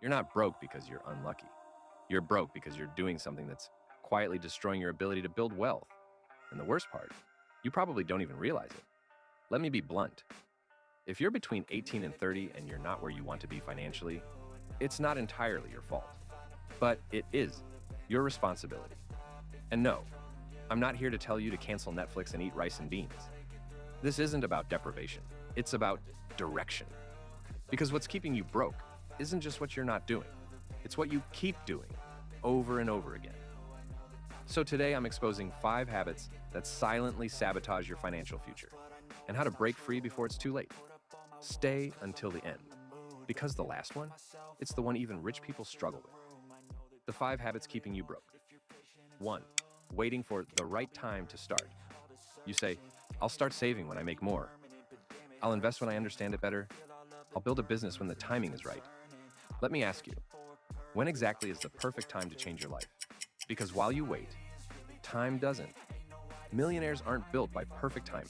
You're not broke because you're unlucky. You're broke because you're doing something that's quietly destroying your ability to build wealth. And the worst part, you probably don't even realize it. Let me be blunt. If you're between 18 and 30 and you're not where you want to be financially, it's not entirely your fault. But it is your responsibility. And no, I'm not here to tell you to cancel Netflix and eat rice and beans. This isn't about deprivation. It's about direction. Because what's keeping you broke isn't just what you're not doing. It's what you keep doing over and over again. So today I'm exposing 5 habits that silently sabotage your financial future and how to break free before it's too late. Stay until the end. Because the last one, it's the one even rich people struggle with. The 5 habits keeping you broke. 1. Waiting for the right time to start. You say, I'll start saving when I make more. I'll invest when I understand it better. I'll build a business when the timing is right. Let me ask you, when exactly is the perfect time to change your life? Because while you wait, time doesn't. Millionaires aren't built by perfect timing.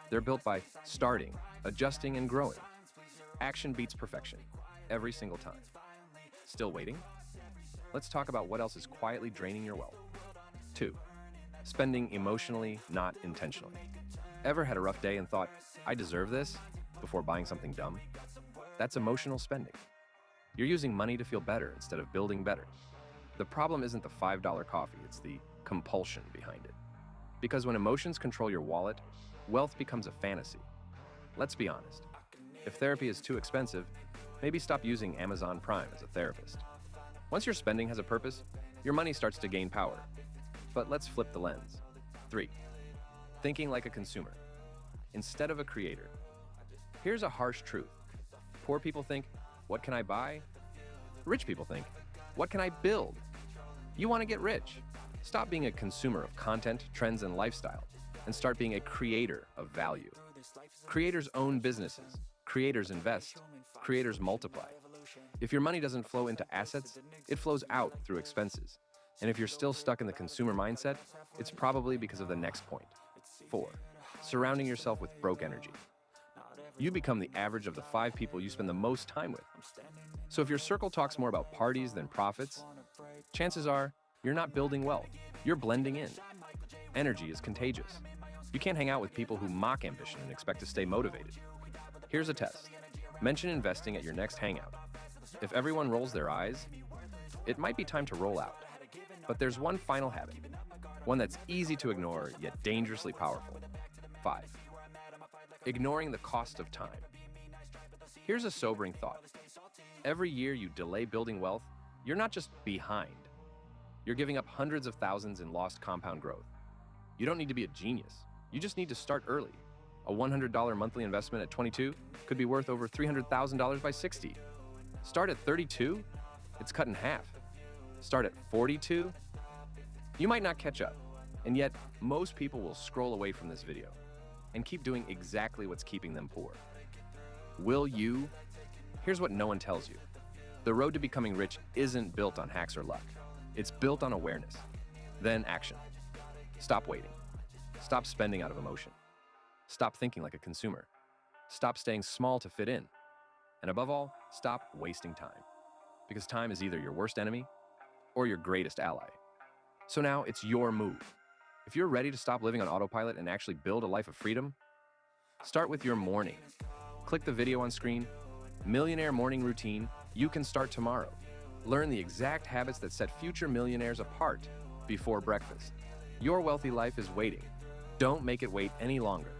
They're built by starting, adjusting, and growing. Action beats perfection, every single time. Still waiting? Let's talk about what else is quietly draining your wealth. 2. Spending emotionally, not intentionally. Ever had a rough day and thought, I deserve this, before buying something dumb? That's emotional spending. You're using money to feel better instead of building better. The problem isn't the $5 coffee, it's the compulsion behind it. Because when emotions control your wallet, wealth becomes a fantasy. Let's be honest. If therapy is too expensive, maybe stop using Amazon Prime as a therapist. Once your spending has a purpose, your money starts to gain power. But let's flip the lens. 3. Thinking like a consumer instead of a creator. Here's a harsh truth. Poor people think, what can I buy? Rich people think, what can I build? You want to get rich. Stop being a consumer of content, trends, and lifestyle, and start being a creator of value. Creators own businesses. Creators invest. Creators multiply. If your money doesn't flow into assets, it flows out through expenses. And if you're still stuck in the consumer mindset, it's probably because of the next point. 4. Surrounding yourself with broke energy. You become the average of the 5 people you spend the most time with. So if your circle talks more about parties than profits, chances are you're not building wealth. You're blending in. Energy is contagious. You can't hang out with people who mock ambition and expect to stay motivated. Here's a test. Mention investing at your next hangout. If everyone rolls their eyes, it might be time to roll out. But there's one final habit, one that's easy to ignore yet dangerously powerful. 5. Ignoring the cost of time. Here's a sobering thought. Every year you delay building wealth, you're not just behind. You're giving up hundreds of thousands in lost compound growth. You don't need to be a genius. You just need to start early. A $100 monthly investment at 22 could be worth over $300,000 by 60. Start at 32, it's cut in half. Start at 42, you might not catch up. And yet, most people will scroll away from this video and keep doing exactly what's keeping them poor. Will you? Here's what no one tells you. The road to becoming rich isn't built on hacks or luck. It's built on awareness. Then action. Stop waiting. Stop spending out of emotion. Stop thinking like a consumer. Stop staying small to fit in. And above all, stop wasting time. Because time is either your worst enemy or your greatest ally. So now it's your move. If you're ready to stop living on autopilot and actually build a life of freedom, start with your morning. Click the video on screen, Millionaire Morning Routine. You can start tomorrow. Learn the exact habits that set future millionaires apart before breakfast. Your wealthy life is waiting. Don't make it wait any longer.